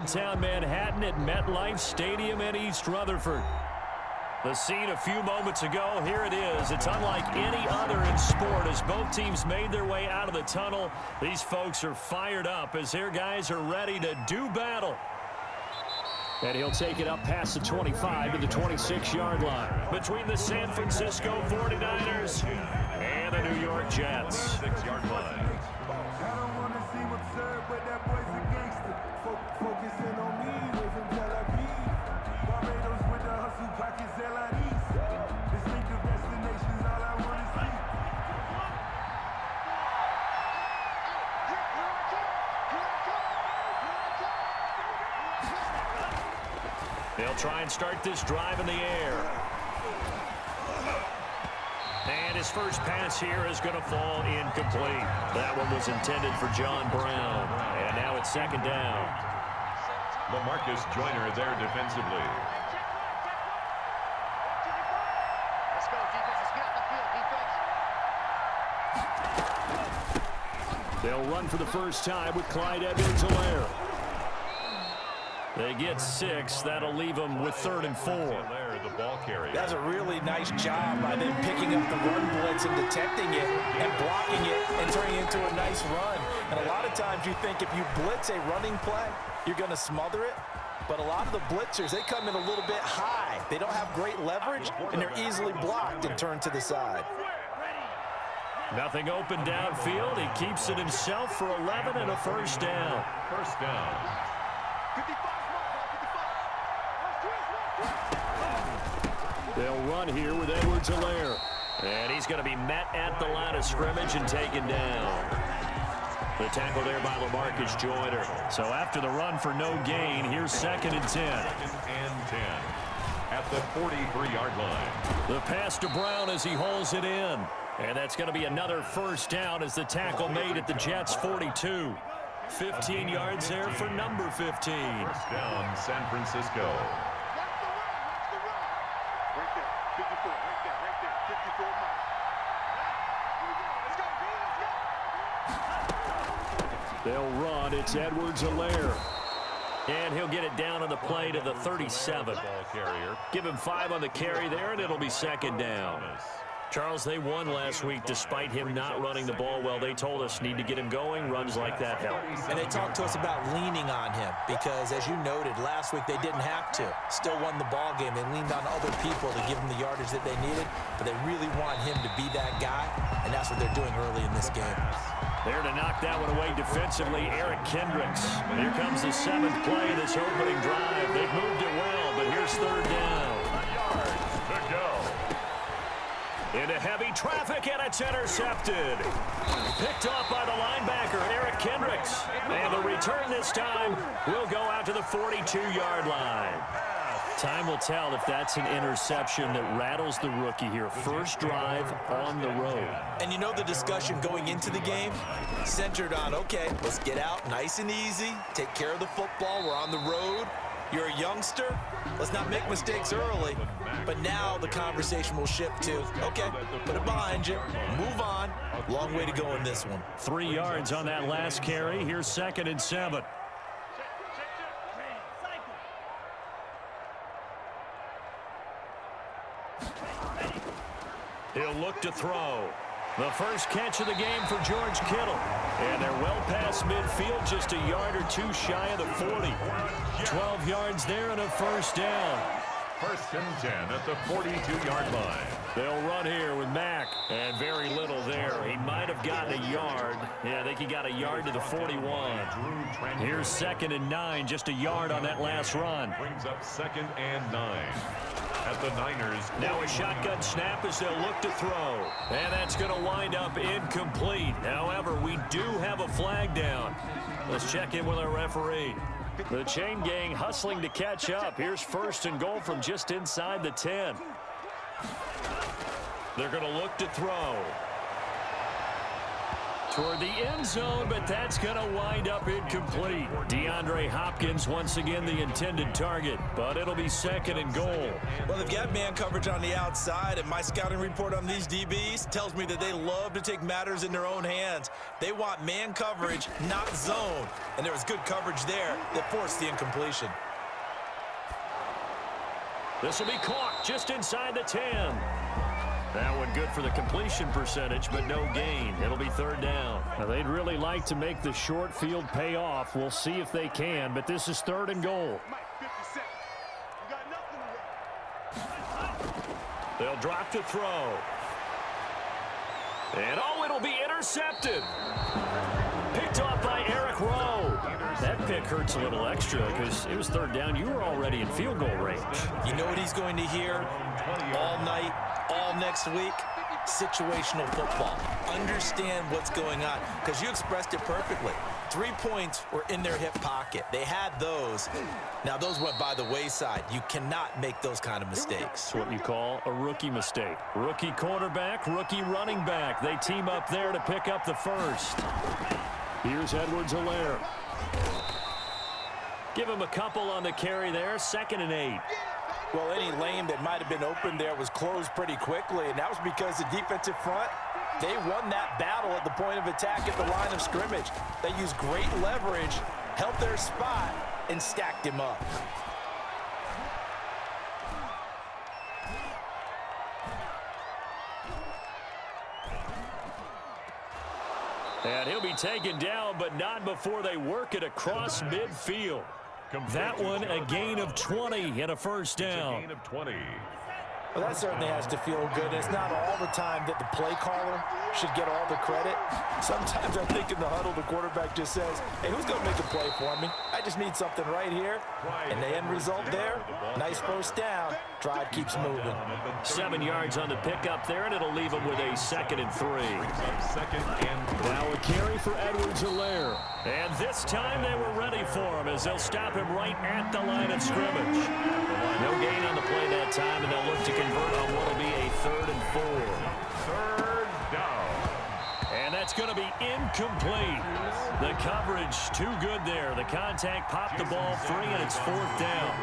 downtown Manhattan at MetLife Stadium in East Rutherford. The scene a few moments ago, here it is. It's unlike any other in sport as both teams made their way out of the tunnel. These folks are fired up as their guys are ready to do battle. And he'll take it up past the 25 to the 26-yard line. Between the San Francisco 49ers and the New York Jets. 6-yard line. I don't want to seem absurd, but that boy's a gangster. Focusing on me, way from Tel Aviv. Barbados with the hustle, pockets LIDs. Distinctive destinations, all I want to see. They'll try and start this drive in the air. And his first pass here is going to fall incomplete. That one was intended for John Brown. And now it's second down. LaMarcus Joyner there defensively. Let's go, defense. Let's get out the field, defense. They'll run for the first time with Clyde Edwards-Helaire. They get 6. That'll leave them with 3rd and 4. The ball carrier. That's a really nice job by them picking up the run blitz and detecting it and blocking it and turning it into a nice run. And a lot of times you think if you blitz a running play, you're going to smother it. But a lot of the blitzers, they come in a little bit high. They don't have great leverage, and they're easily blocked and turned to the side. Nothing open downfield. He keeps it himself for 11 and a first down. First down. 55. They'll run here with Edwards-Helaire. And he's going to be met at the line of scrimmage and taken down. The tackle there by LaMarcus Joyner. So after the run for no gain, here's 2nd and 10. 2nd and 10 at the 43-yard line. The pass to Brown as he hauls it in. And that's going to be another first down as the tackle made at the Jets' 42. 15 yards there for number 15. First down, San Francisco. They'll run. It's Edwards-Helaire. And he'll get it down on the play to the 37. Give him 5 on the carry there, and it'll be second down. Charles, they won last week despite him not running the ball well. They told us need to get him going. Runs like that help. And they talked to us about leaning on him because, as you noted, last week they didn't have to. Still won the ball game. They leaned on other people to give them the yardage that they needed, but they really want him to be that guy, and that's what they're doing early in this game. There to knock that one away defensively, Eric Kendricks. Here comes the 7th play of this opening drive. They've moved it well, but here's 3rd down. Yards to go. Into heavy traffic, and it's intercepted. Picked off by the linebacker, Eric Kendricks. And the return this time will go out to the 42-yard line. Time will tell if that's an interception that rattles the rookie here. First drive on the road. And you know the discussion going into the game centered on, okay, let's get out nice and easy, take care of the football, we're on the road. You're a youngster, let's not make mistakes early. But now the conversation will shift to, okay, put it behind you, move on. Long way to go in this one. 3 yards on that last carry. Here's 2nd and 7. He'll look to throw. The first catch of the game for George Kittle. And they're well past midfield, just a yard or two shy of the 40. 12 yards there and a first down. First and 10 at the 42-yard line. They'll run here with Mack. And very little there. He might have gotten a yard. Yeah, I think he got a yard to the 41. Here's 2nd and 9, just a yard on that last run. Brings up 2nd and 9. At the Niners. Now a shotgun snap as they'll look to throw. And that's going to wind up incomplete. However, we do have a flag down. Let's check in with our referee. The chain gang hustling to catch up. Here's 1st and goal from just inside the 10. They're going to look to throw. Toward the end zone, but that's going to wind up incomplete. DeAndre Hopkins once again the intended target, but it'll be 2nd and goal. Well, they've got man coverage on the outside, and my scouting report on these DBs tells me that they love to take matters in their own hands. They want man coverage, not zone, and there was good coverage there that forced the incompletion. This will be caught just inside the 10. That one good for the completion percentage, but no gain. It'll be 3rd down. Now, they'd really like to make the short field pay off. We'll see if they can, but this is 3rd and goal. They'll drop to throw. And, oh, it'll be intercepted. Picked off by Eric Rowe. That pick hurts a little extra because it was 3rd down. You were already in field goal range. You know what he's going to hear all night, all next week? Situational football. Understand what's going on, because you expressed it perfectly. 3 points were in their hip pocket. They had those. Now, those went by the wayside. You cannot make those kind of mistakes. It's what you call a rookie mistake. Rookie quarterback, rookie running back. They team up there to pick up the first. Here's Edwards-Helaire. Give him a couple on the carry there. 2nd and 8. Well, any lane that might have been open there was closed pretty quickly, and that was because the defensive front, they won that battle at the point of attack at the line of scrimmage. They used great leverage, held their spot, and stacked him up. And he'll be taken down, but not before they work it across midfield. That one, a gain of 20 and a 1st down. A gain of 20. Well, that certainly has to feel good. It's not all the time that the play caller should get all the credit. Sometimes I think in the huddle, the quarterback just says, hey, who's going to make a play for me? I just need something right here. And the end result there, nice 1st down. Drive keeps moving. 7 yards on the pickup there, and it'll leave them with a 2nd and 3. 2nd and 3. Now a carry for Edwards-Helaire. And this time they were ready for him as they'll stop him right at the line of scrimmage. No gain on the play that time, and they'll look to convert on what will be a 3rd and 4. 3rd down. And that's going to be incomplete. The coverage too good there. The contact popped the ball free, and it's 4th down.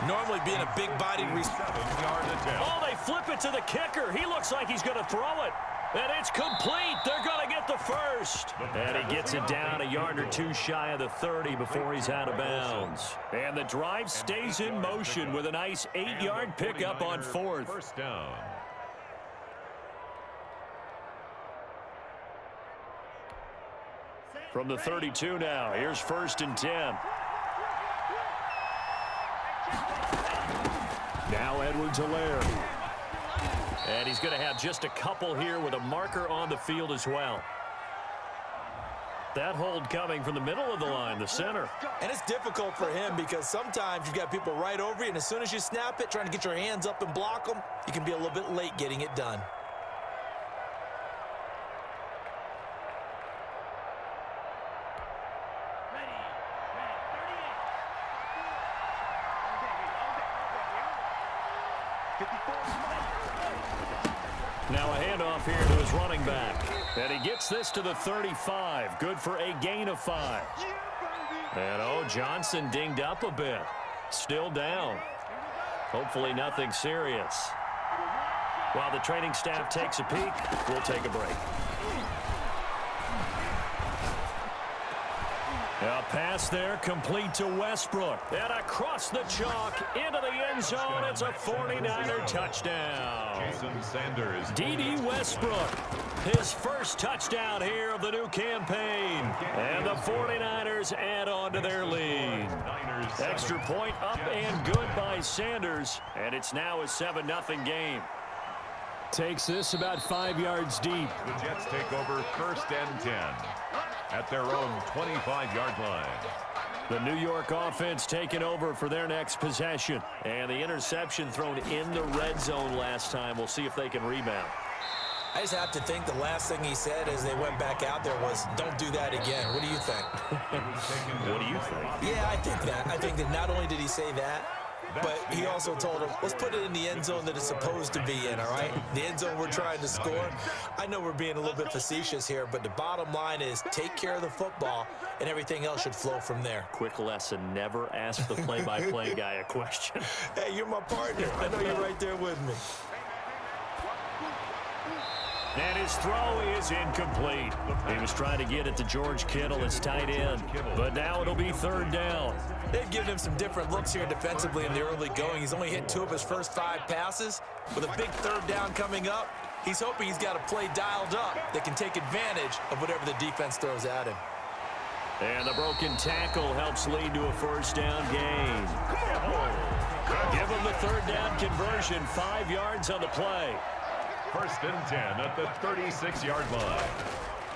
Normally being a big-bodied receiver. 7-yard attempt. Oh, they flip it to the kicker. He looks like he's going to throw it. And it's complete. They're going to get the first. And he gets it down a yard or two shy of the 30 before he's out of bounds. And the drive stays in motion with a nice 8-yard pickup on 4th. 1st down. From the 32 now, here's 1st and 10. Now Edwards-Helaire. And he's going to have just a couple here with a marker on the field as well. That hold coming from the middle of the line, the center. And it's difficult for him because sometimes you've got people right over you, and as soon as you snap it, trying to get your hands up and block them, you can be a little bit late getting it done. Now a handoff here to his running back. And he gets this to the 35. Good for a gain of 5. And, oh, Johnson dinged up a bit. Still down. Hopefully nothing serious. While the training staff takes a peek, we'll take a break. A pass there complete to Westbrook. And across the chalk into the end zone. It's a 49er touchdown. Jason Sanders. D.D. Westbrook, his first touchdown here of the new campaign. And the 49ers add on to their lead. Extra point up and good by Sanders. And it's now a 7-0 game. Takes this about 5 yards deep. The Jets take over 1st and 10 at their own 25-yard line. The New York offense taking over for their next possession. And the interception thrown in the red zone last time. We'll see if they can rebound. I just have to think the last thing he said as they went back out there was, don't do that again. What do you think? What do you think? Yeah, I think that. I think that not only did he say that, but he also told him, let's put it in the end zone that it's supposed to be in, all right? The end zone we're trying to score. I know we're being a little bit facetious here, but the bottom line is take care of the football, and everything else should flow from there. Quick lesson, never ask the play-by-play guy a question. Hey, you're my partner. I know you're right there with me. And his throw is incomplete. He was trying to get it to George Kittle, his tight end, but now it'll be third down. They've given him some different looks here defensively in the early going. He's only hit 2 of his first 5 passes. With a big third down coming up, he's hoping he's got a play dialed up that can take advantage of whatever the defense throws at him. And the broken tackle helps lead to a first down gain. Give him the third down conversion, 5 yards on the play. First and 10 at the 36-yard line.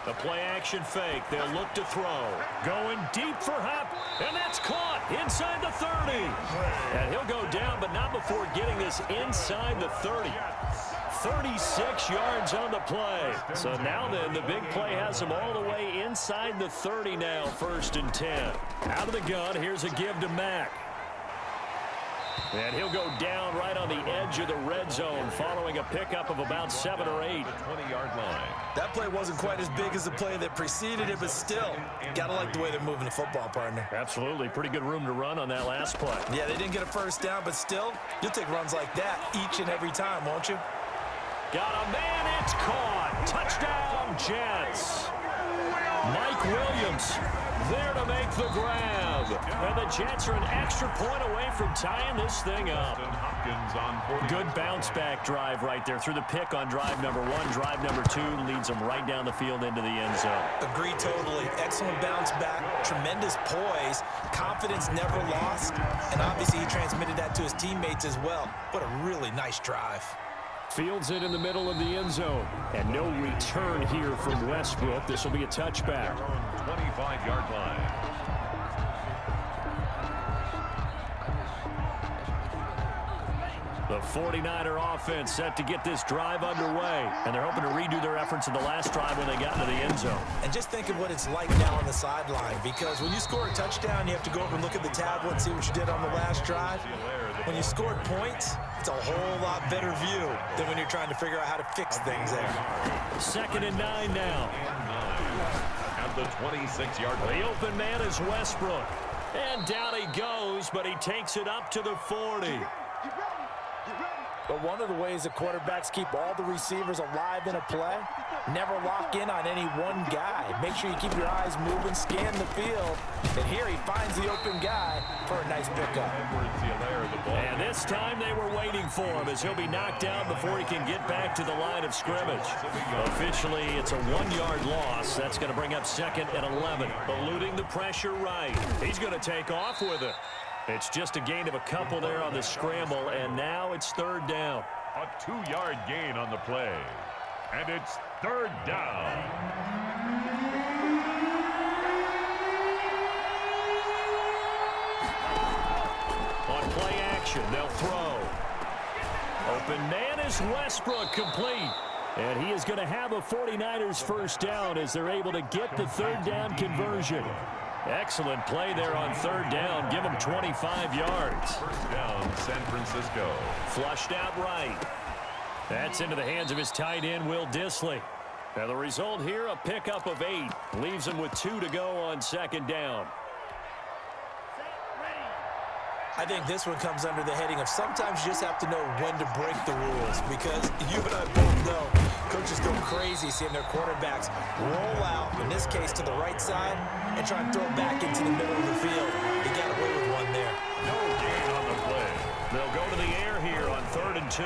The play action fake. They'll look to throw. Going deep for Hop. And that's caught inside the 30. And he'll go down, but not before getting this inside the 30. 36 yards on the play. So now then, the big play has him all the way inside the 30 now. First and 10. Out of the gun, here's a give to Mack. And he'll go down right on the edge of the red zone following a pickup of about 7 or 8. The 20-yard line. That play wasn't quite as big as the play that preceded it, but still, gotta like the way they're moving the football, partner. Absolutely. Pretty good room to run on that last play. Yeah, they didn't get a first down, but still, you'll take runs like that each and every time, won't you? Got a man, it's caught. Touchdown, Jets. Mike Williams there to make the grab. And the Jets are an extra point away from tying this thing up. Good bounce back drive right there through the pick on drive number 1. Drive number 2 leads them right down the field into the end zone. Agree totally. Excellent bounce back, tremendous poise, confidence never lost, and obviously he transmitted that to his teammates as well. What a really nice drive. Fields it in the middle of the end zone. And no return here from Westbrook. This will be a touchback. 25-yard line. The 49er offense set to get this drive underway. And they're hoping to redo their efforts in the last drive when they got into the end zone. And just think of what it's like now on the sideline, because when you score a touchdown, you have to go over and look at the tablet and see what you did on the last drive. When you scored points, it's a whole lot better view than when you're trying to figure out how to fix things there. 2nd and 9 now. At the 26-yard line. The open man is Westbrook. And down he goes, but he takes it up to the 40. But one of the ways that quarterbacks keep all the receivers alive in a play, never lock in on any one guy. Make sure you keep your eyes moving, scan the field. And here he finds the open guy for a nice pickup. And this time they were waiting for him as he'll be knocked down before he can get back to the line of scrimmage. Officially, it's a 1-yard loss. That's going to bring up 2nd and 11. Eluding the pressure right. He's going to take off with it. It's just a gain of a couple there on the scramble, and now it's 3rd down. A 2-yard gain on the play. And it's 3rd down. On play action, they'll throw. Open man is Westbrook, complete. And he is going to have a 49ers first down as they're able to get the 3rd down conversion. Excellent play there on 3rd down. Give him 25 yards. First down, San Francisco. Flushed out right. That's into the hands of his tight end, Will Dissly. Now the result here, a pickup of 8. Leaves him with 2 to go on 2nd down. I think this one comes under the heading of sometimes you just have to know when to break the rules, because you and I both know coaches go crazy seeing their quarterbacks roll out, in this case to the right side, and try and throw it back into the middle of the field. He got away with one there. No gain on the play. They'll go to the air here on 3rd and 2.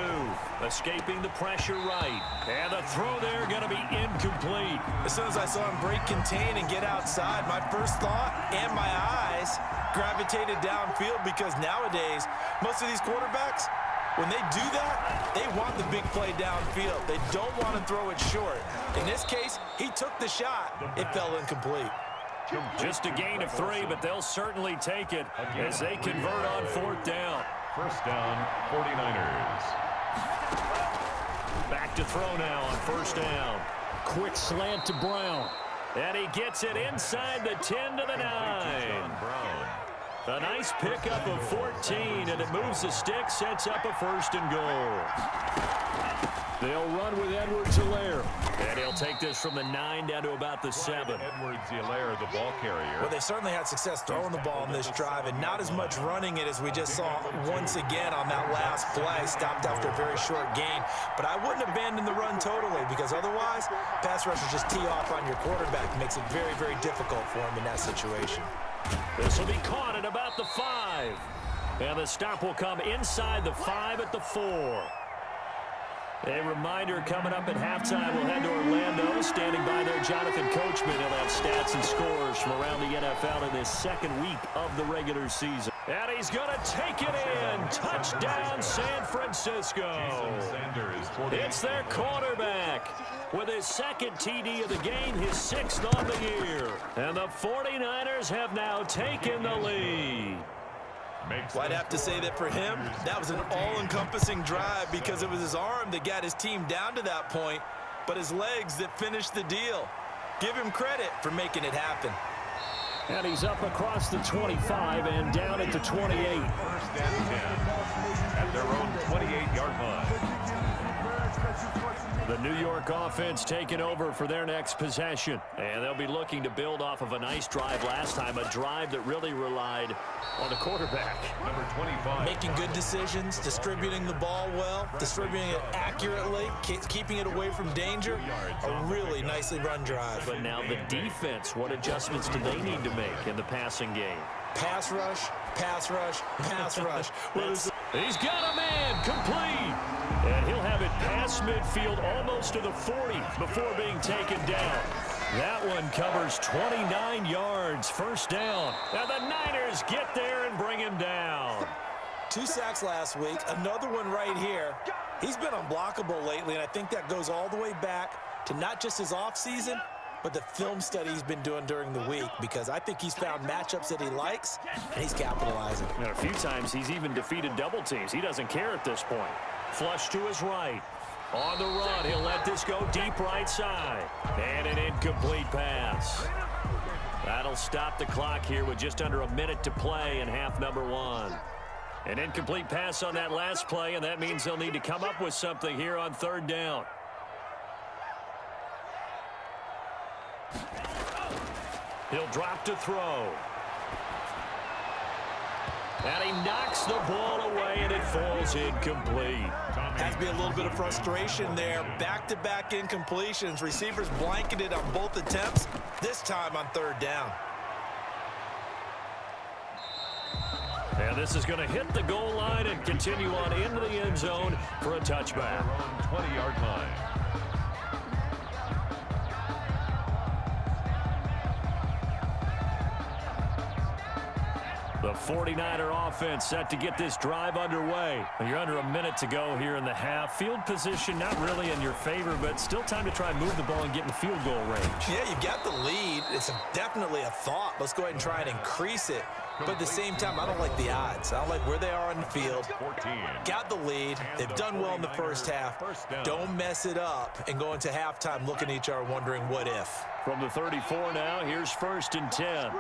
Escaping the pressure right. And the throw there going to be incomplete. As soon as I saw him break contain and get outside, my first thought and my eyes gravitated downfield, because nowadays, most of these quarterbacks, when they do that, they want the big play downfield. They don't want to throw it short. In this case, he took the shot. It fell incomplete. Just a gain of 3, but they'll certainly take it as they convert on 4th down. First down, 49ers. Back to throw now on 1st down. Quick slant to Brown. And he gets it inside the 10 to the 9. Brown. A nice pickup of 14, and it moves the stick, sets up a 1st and goal. They'll run with Edwards-Helaire. And he'll take this from the 9 down to about the 7. Edwards-Helaire, the ball carrier. Well, they certainly had success throwing the ball in this drive, and not as much running it as we just saw once again on that last play. Stopped after a very short gain. But I wouldn't abandon the run totally, because otherwise, pass rushers just tee off on your quarterback. It makes it very, very difficult for him in that situation. This will be caught at about the 5. And the stop will come inside the 5 at the 4. A reminder, coming up at halftime, we'll head to Orlando. Standing by there, Jonathan Coachman. He'll have stats and scores from around the NFL in this 2nd week of the regular season. And he's going to take it in. Touchdown, San Francisco. It's their quarterback with his 2nd TD of the game, his 6th on the year. And the 49ers have now taken the lead. Well, I'd have to say that for him, that was an all-encompassing drive because it was his arm that got his team down to that point, but his legs that finished the deal. Give him credit for making it happen. And he's up across the 25 and down at the 28. 1st and 10 at their own 28-yard line. The New York offense taking over for their next possession. And they'll be looking to build off of a nice drive last time, a drive that really relied on the quarterback. Number 25. Making good decisions, distributing the ball well, distributing it accurately, keeping it away from danger. A really nicely run drive. But now the defense, what adjustments do they need to make in the passing game? Pass rush, pass rush, pass rush. He's got a man, complete. And he'll have it past midfield almost to the 40 before being taken down. That one covers 29 yards, 1st down. Now the Niners get there and bring him down. 2 sacks last week, another one right here. He's been unblockable lately, and I think that goes all the way back to not just his offseason, but the film study he's been doing during the week, because I think he's found matchups that he likes, and he's capitalizing. And a few times he's even defeated double teams. He doesn't care at this point. Flush to his right. On the run, he'll let this go deep right side. And an incomplete pass. That'll stop the clock here with just under a minute to play in half number 1. An incomplete pass on that last play, and that means they'll need to come up with something here on 3rd down. He'll drop to throw. And he knocks the ball away, and it falls incomplete. Has to be a little bit of frustration there. Back-to-back incompletions. Receivers blanketed on both attempts, this time on 3rd down. And this is going to hit the goal line and continue on into the end zone for a touchback. 20-yard line. The 49er offense set to get this drive underway. You're under a minute to go here in the half. Field position not really in your favor, but still time to try and move the ball and get in field goal range. Yeah, you got the lead. It's definitely a thought. Let's go ahead and try and increase it. But at the same time, I don't like the odds. I don't like where they are on the field. 14. Got the lead. They've done well in the first half. Don't mess it up and go into halftime looking at each other wondering what if. From the 34 now, here's 1st and 10.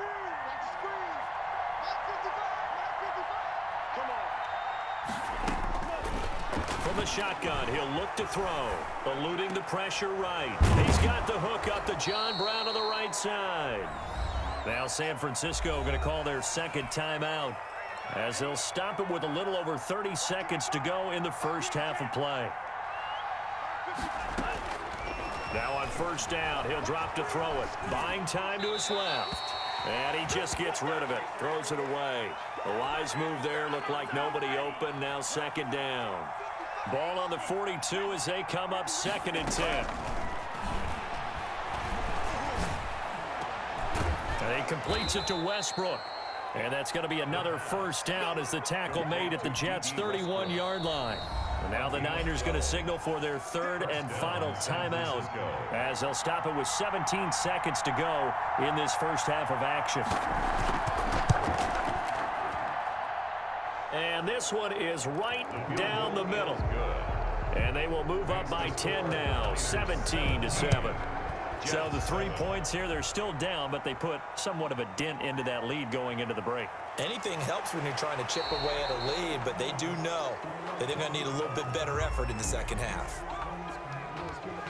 From the shotgun, he'll look to throw. Eluding the pressure right. He's got the hook up to John Brown on the right side. Now San Francisco going to call their 2nd timeout, as they'll stop it with a little over 30 seconds to go in the first half of play. Now on 1st down, he'll drop to throw it. Buying time to his left. And he just gets rid of it. Throws it away. A wise move there. Looked like nobody open. Now 2nd down. Ball on the 42 as they come up 2nd and 10. And he completes it to Westbrook. And that's going to be another 1st down as the tackle made at the Jets' 31-yard line. And now the Niners going to signal for their 3rd and final timeout, as they'll stop it with 17 seconds to go in this first half of action. And this one is right down the middle. And they will move up by 10 now, 17-7. So the 3 points here, they're still down, but they put somewhat of a dent into that lead going into the break. Anything helps when you're trying to chip away at a lead, but they do know that they're going to need a little bit better effort in the second half.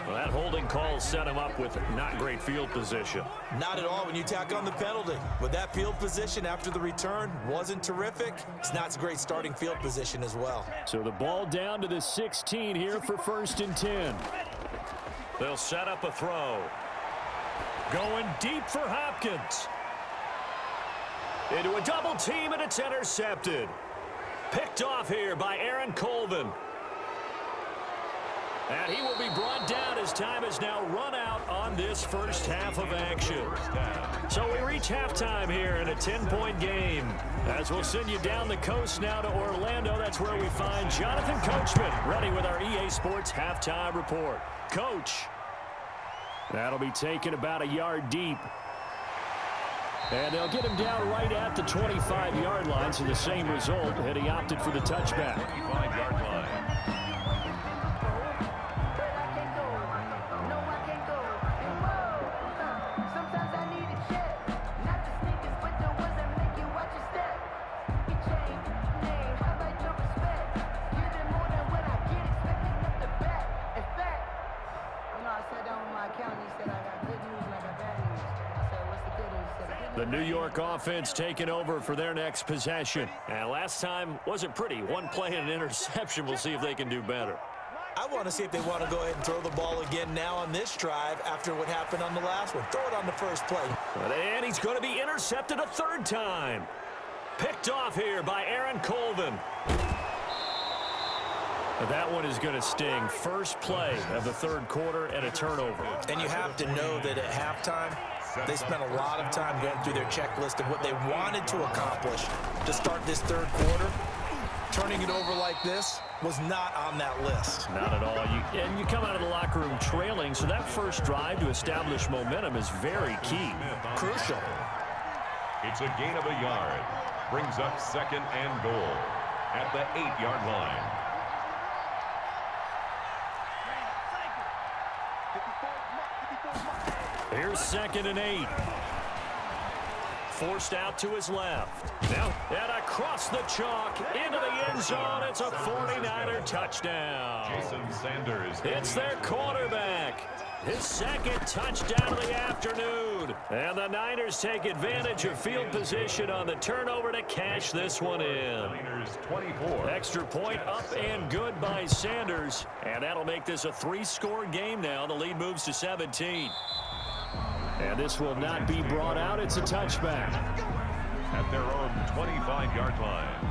Well, that holding call set him up with not great field position. Not at all when you tack on the penalty. With that field position after the return wasn't terrific. It's not a great starting field position as well. So the ball down to the 16 here for 1st and 10. They'll set up a throw. Going deep for Hopkins. Into a double team, and it's intercepted. Picked off here by Aaron Colvin. And he will be brought down as time has now run out on this first half of action. So we reach halftime here in a 10-point game. As we'll send you down the coast now to Orlando, that's where we find Jonathan Coachman ready with our EA Sports halftime report. Coach. That'll be taken about a yard deep. And they'll get him down right at the 25-yard line, so the same result, and he opted for the touchback. 25-yard line. The New York offense taking over for their next possession. And last time wasn't pretty. One play and an interception. We'll see if they can do better. I want to see if they want to go ahead and throw the ball again now on this drive after what happened on the last one. Throw it on the first play. And he's going to be intercepted a 3rd time. Picked off here by Aaron Colvin. That one is going to sting. First play of the 3rd quarter and a turnover. And you have to know that at halftime, they spent a lot of time going through their checklist of what they wanted to accomplish to start this 3rd quarter. Turning it over like this was not on that list. Not at all. And you come out of the locker room trailing, so that first drive to establish momentum is very key. Crucial. It's a gain of a yard. Brings up 2nd and goal at the 8-yard line. Here's 2nd and 8. Forced out to his left. Now, and across the chalk, into the end zone. It's a 49er touchdown. Jason Sanders. It's their quarterback. His 2nd touchdown of the afternoon. And the Niners take advantage of field position on the turnover to cash this one in. Niners 24. Extra point up and good by Sanders. And that'll make this a 3-score game now. The lead moves to 17. And this will not be brought out. It's a touchback. At their own 25-yard line.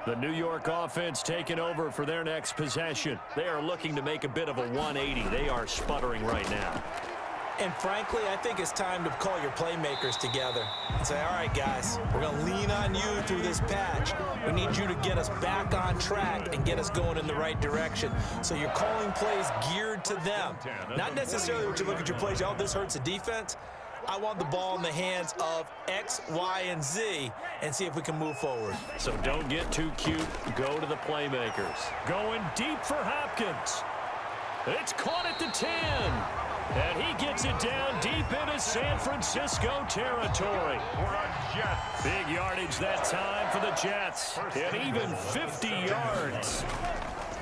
The New York offense taking over for their next possession. They are looking to make a bit of a 180. They are sputtering right now. And frankly, I think it's time to call your playmakers together and say, all right, guys, we're going to lean on you through this patch. We need you to get us back on track and get us going in the right direction. So you're calling plays geared to them. Not necessarily what you look at your plays, oh, this hurts the defense. I want the ball in the hands of X, Y, and Z and see if we can move forward. So don't get too cute. Go to the playmakers. Going deep for Hopkins. It's caught at the 10. And he gets it down deep into San Francisco territory. Big yardage that time for the Jets. And even 50 yards.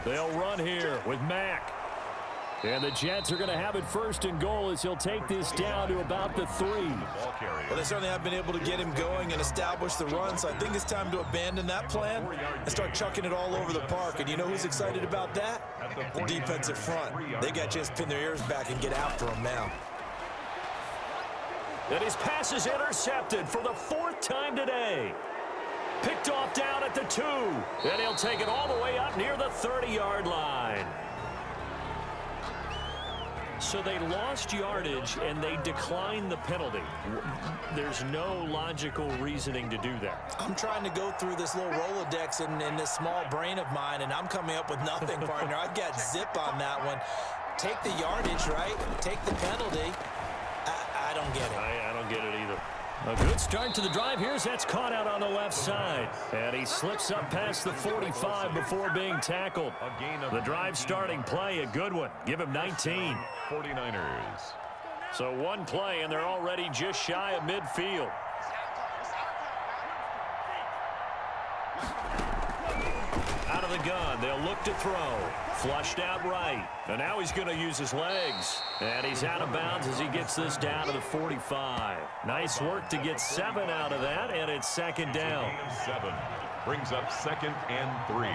They'll run here with Mack. And the Jets are going to have it 1st and goal as he'll take this down to about the 3. Well, they certainly have been able to get him going and establish the run, so I think it's time to abandon that plan and start chucking it all over the park. And you know who's excited about that? The defensive front. They got a chance to pin their ears back and get after him now. And his pass is intercepted for the 4th time today. Picked off down at the 2. And he'll take it all the way up near the 30-yard line. So So they lost yardage, and they declined the penalty. There's no logical reasoning to do that. I'm trying to go through this little Rolodex in this small brain of mine, and I'm coming up with nothing, partner. I've got zip on that one. Take the yardage, right? Take the penalty. I don't get it. I don't get it either. A good start to the drive. Here's that's caught out on the left side. And he slips up past the 45 before being tackled. The drive starting play, a good one. Give him 19. 49ers. So one play, and they're already just shy of midfield. Out of the gun, they'll look to throw. Flushed out right. And now he's going to use his legs. And he's out of bounds as he gets this down to the 45. Nice work to get 7 out of that, and it's second down. 7 brings up 2nd and 3.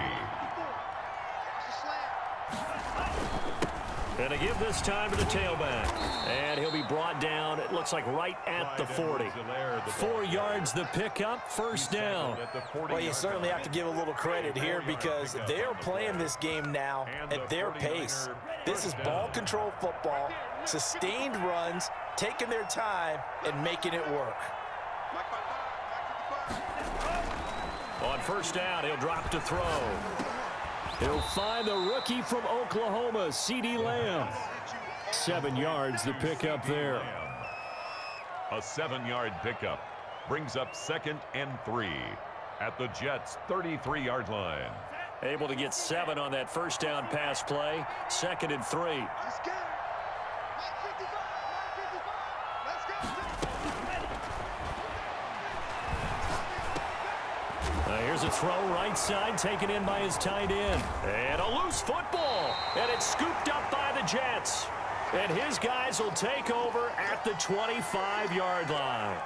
And to give this time to the tailback. And he'll be brought down, it looks like right at the 40. 4 yards the pickup, first down. Well, you certainly have to give a little credit here because they're playing this game now at their pace. This is ball control football, sustained runs, taking their time, and making it work. On first down, he'll drop to throw. He'll find the rookie from Oklahoma, CeeDee Lamb. 7 yards the pickup there. A 7-yard pickup brings up 2nd and 3 at the Jets' 33-yard line. Able to get 7 on that first down pass play. 2nd and 3. Here's a throw right side, taken in by his tight end. And a loose football. And it's scooped up by the Jets. And his guys will take over at the 25-yard line.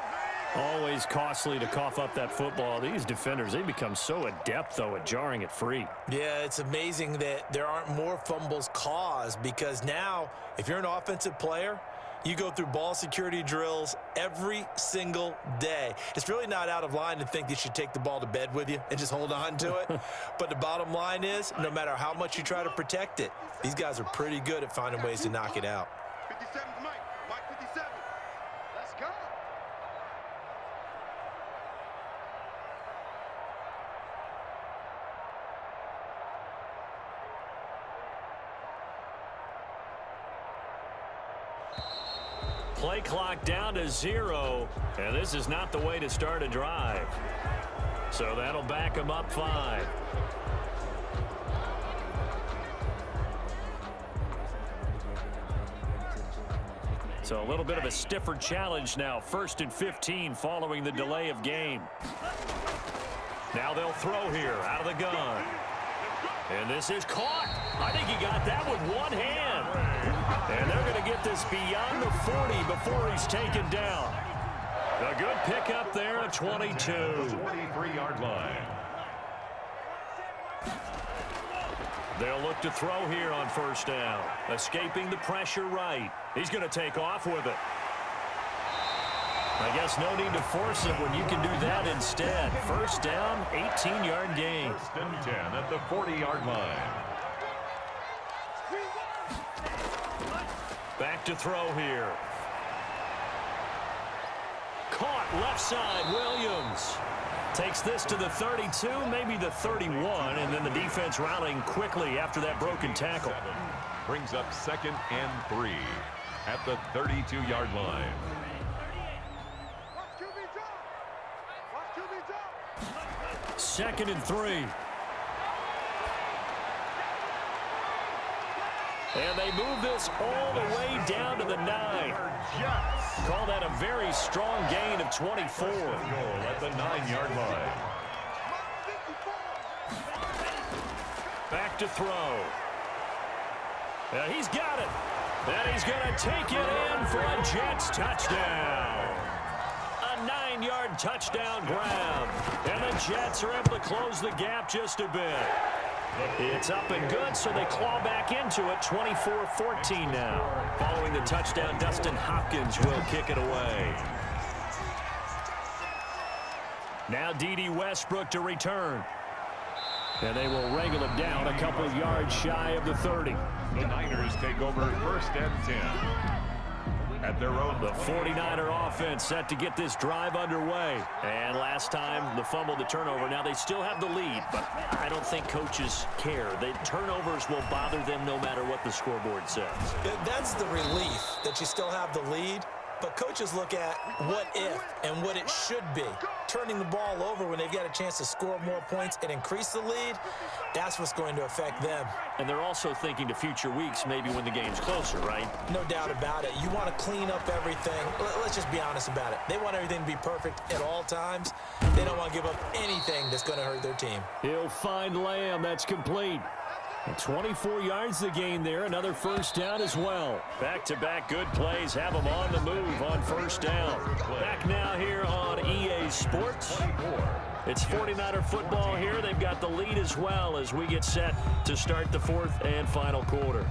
Always costly to cough up that football. These defenders, they become so adept, though, at jarring it free. Yeah, it's amazing that there aren't more fumbles caused because now, if you're an offensive player, you go through ball security drills every single day. It's really not out of line to think you should take the ball to bed with you and just hold on to it. But the bottom line is, no matter how much you try to protect it, these guys are pretty good at finding ways to knock it out. 57's Mike. Mike 57. Let's go. Play clock down to 0, and this is not the way to start a drive. So that'll back him up 5. So a little bit of a stiffer challenge now. 1st and 15 following the delay of game. Now they'll throw here out of the gun. And this is caught. I think he got that with one hand. And they're going to get this beyond the 40 before he's taken down. A good pickup there at 22. 43-yard line. They'll look to throw here on first down. Escaping the pressure right. He's going to take off with it. I guess no need to force it when you can do that instead. First down, 18-yard gain. 1st and 10 at the 40-yard line. Back to throw here. Caught left side, Williams. Takes this to the 32, maybe the 31, and then the defense rallying quickly after that broken tackle. 7 brings up 2nd and 3 at the 32-yard line. 2nd and 3. And they move this all the way down to the 9. Call that a very strong gain of 24. Goal at the 9-yard line. Back to throw. And he's got it. And he's going to take it in for a Jets touchdown. A 9-yard touchdown grab. And the Jets are able to close the gap just a bit. It's up and good, so they claw back into it, 24-14 now. Following the touchdown, Dustin Hopkins will kick it away. Now D.D. Westbrook to return. And they will wrangle it down a couple of yards shy of the 30. The Niners take over 1st and 10. At their own. The 49er offense set to get this drive underway. And last time, the fumble, the turnover. Now they still have the lead, but I don't think coaches care. The turnovers will bother them no matter what the scoreboard says. That's the relief that you still have the lead. But coaches look at what if and what it should be. Turning the ball over when they've got a chance to score more points and increase the lead, that's what's going to affect them. And they're also thinking to future weeks, maybe when the game's closer, right? No doubt about it. You want to clean up everything. Let's just be honest about it. They want everything to be perfect at all times. They don't want to give up anything that's going to hurt their team. He'll find Lamb. That's complete. And 24 yards the gain there. Another first down as well. Back-to-back good plays have them on the move on first down. Back now here on EA Sports. It's 49er football here. They've got the lead as well as we get set to start the 4th and final quarter.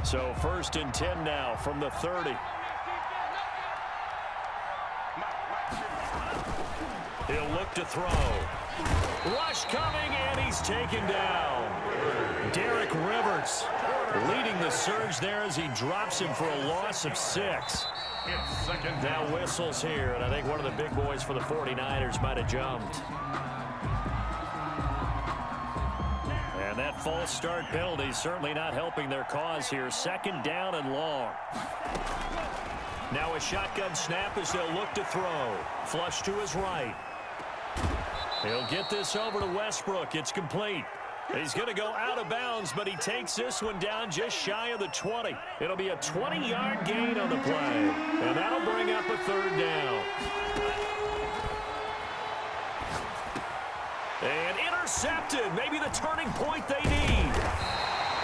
So 1st and 10 now from the 30. He'll look to throw. Rush coming, and he's taken down. Derek Rivers leading the surge there as he drops him for a loss of 6. It's 2nd Now down. whistles here, and I think one of the big boys for the 49ers might have jumped. And that false start penalty certainly not helping their cause here. 2nd down and long. Now a shotgun snap as they'll look to throw. Flush to his right. He'll get this over to Westbrook. It's complete. He's going to go out of bounds, but he takes this one down just shy of the 20. It'll be a 20-yard gain on the play, and that'll bring up a 3rd down. And intercepted. Maybe the turning point they need.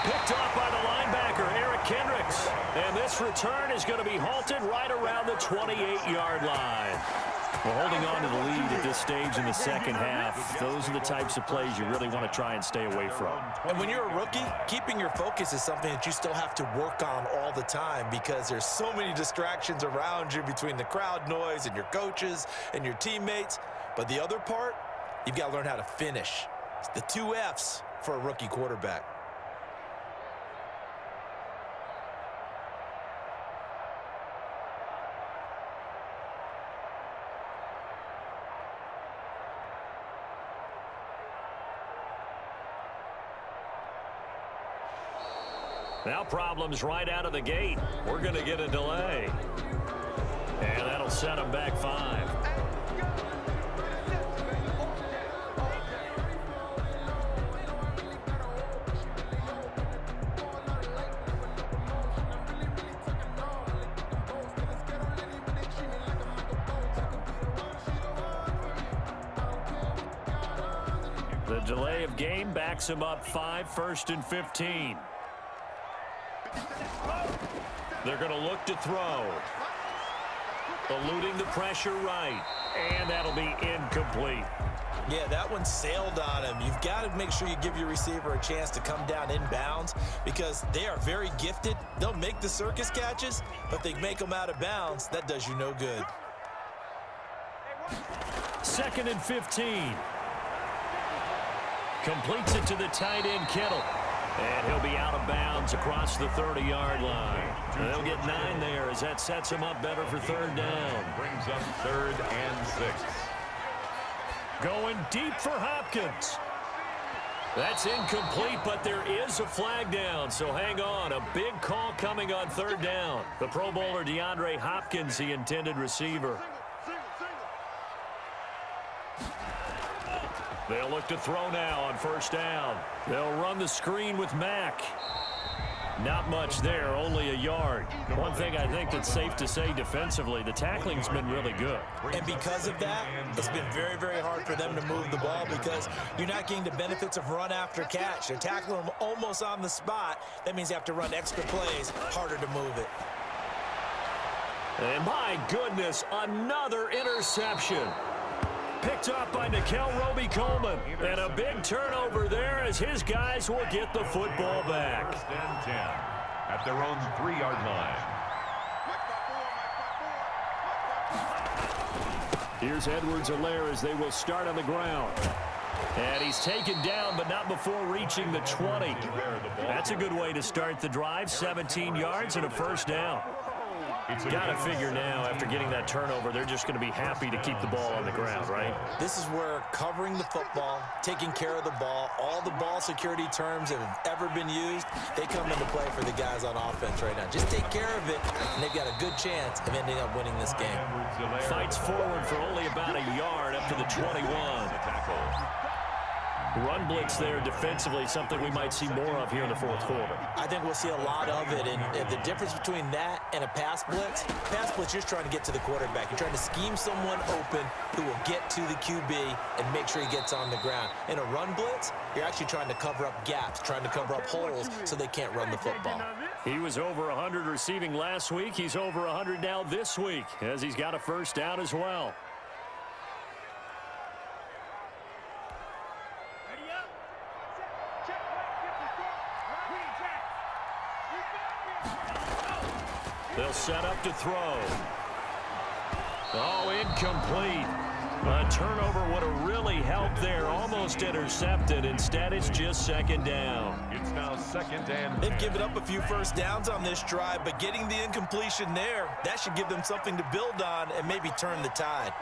Picked off by the linebacker, Eric Kendricks. And this return is going to be halted right around the 28-yard line. Well, holding on to the lead at this stage in the second half, those are the types of plays you really want to try and stay away from. And when you're a rookie, keeping your focus is something that you still have to work on all the time because there's so many distractions around you between the crowd noise and your coaches and your teammates. But the other part, you've got to learn how to finish. It's the 2 F's for a rookie quarterback. Now problems right out of the gate. We're going to get a delay. And that'll set them back 5. The delay of game backs him up 5, 1st and 15. They're going to look to throw. Eluding the pressure right. And that'll be incomplete. Yeah, that one sailed on him. You've got to make sure you give your receiver a chance to come down inbounds because they are very gifted. They'll make the circus catches, but they make them out of bounds. That does you no good. 2nd and 15. Completes it to the tight end, Kittle. And he'll be out of bounds across the 30-yard line. They'll get 9 there as that sets him up better for 3rd down. Brings up 3rd and 6. Going deep for Hopkins. That's incomplete, but there is a flag down, so hang on. A big call coming on 3rd down. The Pro Bowler DeAndre Hopkins, the intended receiver. They'll look to throw now on 1st down. They'll run the screen with Mack. Not much there, only a yard. One thing I think that's safe to say defensively, the tackling's been really good. And because of that, it's been very, very hard for them to move the ball because you're not getting the benefits of run after catch. They're tackling them almost on the spot. That means you have to run extra plays, harder to move it. And my goodness, another interception. Picked up by Nikel Roby-Coleman. And a big turnover there as his guys will get the football back. 1st and 10 at their own 3-yard line. Here's Edwards-Helaire as they will start on the ground. And he's taken down, but not before reaching the 20. That's a good way to start the drive. 17 yards and a first down. Got to figure now, after getting that turnover, they're just going to be happy to keep the ball on the ground, right? This is where covering the football, taking care of the ball, all the ball security terms that have ever been used, they come into play for the guys on offense right now. Just take care of it, and they've got a good chance of ending up winning this game. Fights forward for only about a yard up to the 21. Run blitz there defensively, something we might see more of here in the fourth quarter. I think we'll see a lot of it, and the difference between that and a pass blitz, you're just trying to get to the quarterback. You're trying to scheme someone open who will get to the QB and make sure he gets on the ground. In a run blitz, you're actually trying to cover up gaps, trying to cover up holes so they can't run the football. He was over 100 receiving last week. He's over 100 now this week, as he's got a first down as well. They'll set up to throw. Oh, incomplete. A turnover would have really helped there. Almost intercepted. Instead, it's just second down. It's now second and 10. They've given up a few first downs on this drive, but getting the incompletion there, that should give them something to build on and maybe turn the tide.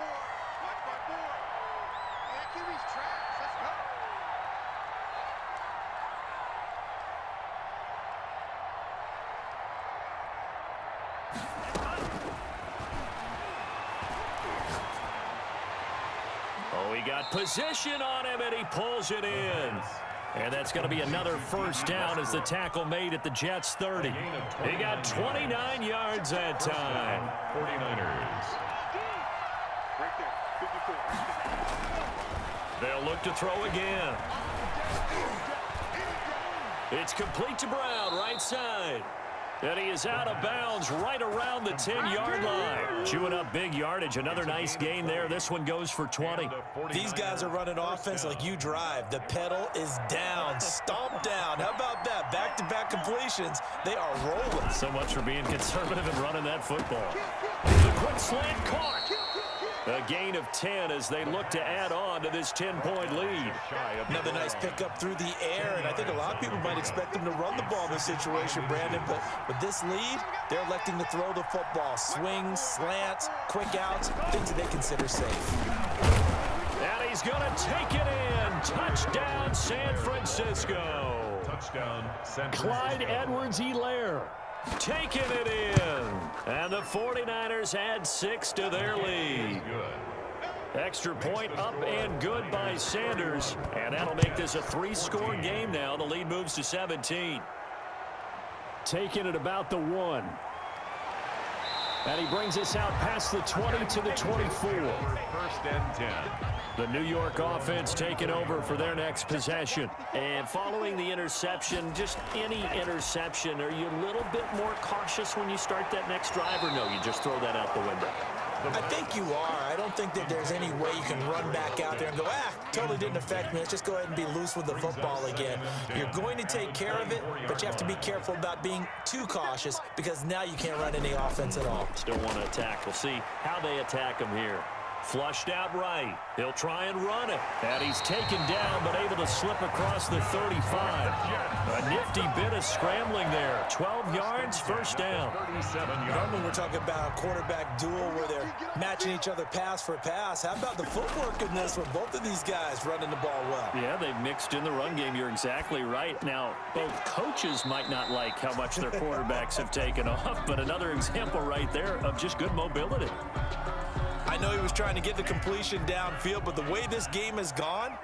Oh, he got position on him, and he pulls it in. And that's going to be another first down as the tackle made at the Jets' 30. He got 29 yards that time. 49ers. They'll look to throw again. It's complete to Brown, right side. And he is out of bounds right around the 10-yard line. Chewing up big yardage. Another nice gain there. This one goes for 20. These guys are running offense like you drive. The pedal is down, stomped down. How about that? Back-to-back completions. They are rolling. So much for being conservative and running that football. The quick slant caught. A gain of 10 as they look to add on to this 10-point lead. Another nice pickup through the air, and I think a lot of people might expect them to run the ball in this situation, Brandon, but with this lead, they're electing to throw the football. Swings, slants, quick outs, things that they consider safe. And he's going to take it in. Touchdown, San Francisco. Touchdown, San Francisco. Clyde Edwards-Helaire taking it in. And the 49ers add 6 to their lead. Extra point up and good by Sanders. And that'll make this a 3-score game now. The lead moves to 17. Taking it about the 1. And he brings us out past the 20 to the 24. First and 10. The New York offense taking over for their next possession. And following the interception, just any interception, are you a little bit more cautious when you start that next drive, or no, you just throw that out the window? I think you are. I don't think that there's any way you can run back out there and go, totally didn't affect me. Let's just go ahead and be loose with the football again. You're going to take care of it, but you have to be careful about being too cautious because now you can't run any offense at all. Still want to attack. We'll see how they attack him here. Flushed out right. He'll try and run it. And he's taken down, but able to slip across the 35. A nifty bit of scrambling there. 12 yards, first down. Normally we're talking about a quarterback duel where they're matching each other pass for pass. How about the footwork in this with both of these guys running the ball well? Yeah, they've mixed in the run game. You're exactly right. Now, both coaches might not like how much their quarterbacks have taken off, but another example right there of just good mobility. I know he was trying to get the completion downfield, but the way this game has gone,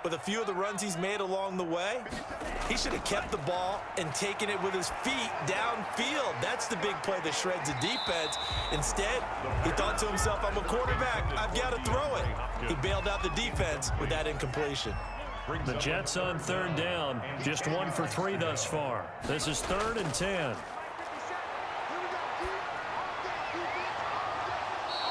with a few of the runs he's made along the way, he should have kept the ball and taken it with his feet downfield. That's the big play that shreds the defense. Instead, he thought to himself, I'm a quarterback, I've got to throw it. He bailed out the defense with that incompletion. The Jets on third down, just 1 for 3 thus far. This is 3rd and 10.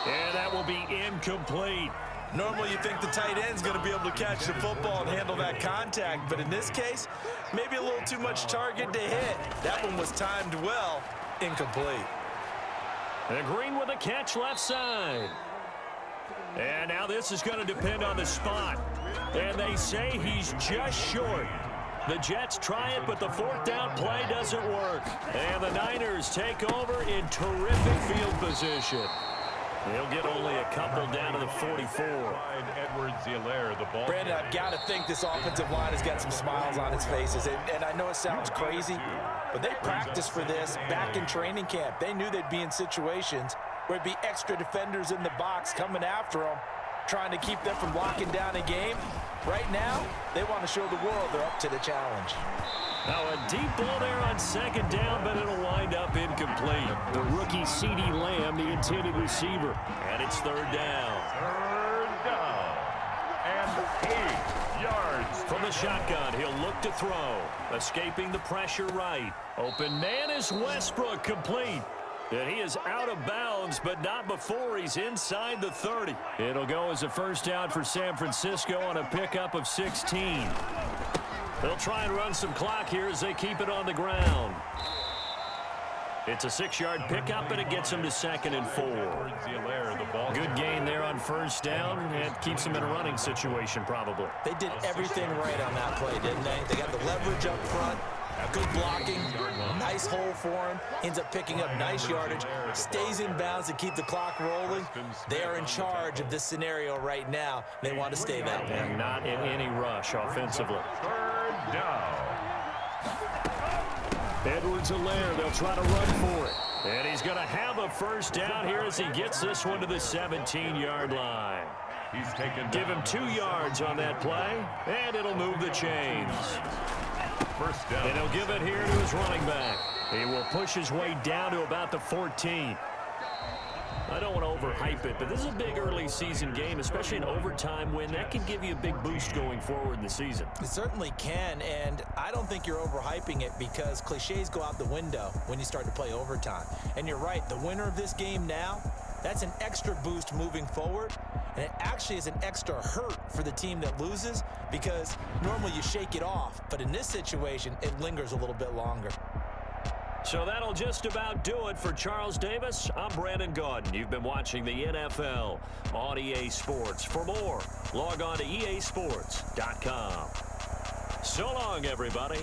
And that will be incomplete. Normally you think the tight end's going to be able to catch the football and handle that contact, but in this case, maybe a little too much target to hit. That one was timed well, incomplete. And Green with a catch left side. And now this is going to depend on the spot. And they say he's just short. The Jets try it, but the fourth down play doesn't work. And the Niners take over in terrific field position. They'll get only a couple down to the 44. Brandon, I've got to think this offensive line has got some smiles on its faces. And I know it sounds crazy, but they practiced for this back in training camp. They knew they'd be in situations where it'd be extra defenders in the box coming after them, trying to keep them from locking down a game. Right now, they want to show the world they're up to the challenge. Now a deep ball there on second down, but it'll wind up incomplete. The rookie CeeDee Lamb, the intended receiver. And it's third down. Third down. And 8 yards. From the shotgun, he'll look to throw. Escaping the pressure right. Open man is Westbrook, complete. And he is out of bounds, but not before he's inside the 30. It'll go as a first down for San Francisco on a pickup of 16. They'll try and run some clock here as they keep it on the ground. It's a 6-yard pickup, and it gets them to 2nd and 4. Good gain there on first down, and keeps them in a running situation probably. They did everything right on that play, didn't they? They got the leverage up front, good blocking, nice hole for him, ends up picking up nice yardage, stays in bounds to keep the clock rolling. They are in charge of this scenario right now. They want to stay that way. And not in any rush offensively. Third down. Edwards-Helaire, they'll try to run for it. And he's going to have a first down here as he gets this one to the 17-yard line. He's taken. Give him 2 yards on that play, and it'll move the chains. First down. And he'll give it here to his running back. He will push his way down to about the 14. I don't want to overhype it, but this is a big early season game, especially an overtime win. That can give you a big boost going forward in the season. It certainly can, and I don't think you're overhyping it because cliches go out the window when you start to play overtime. And you're right, the winner of this game now, that's an extra boost moving forward, and it actually is an extra hurt for the team that loses because normally you shake it off, but in this situation, it lingers a little bit longer. So that'll just about do it for Charles Davis. I'm Brandon Gaudin. You've been watching the NFL on EA Sports. For more, log on to easports.com. So long, everybody.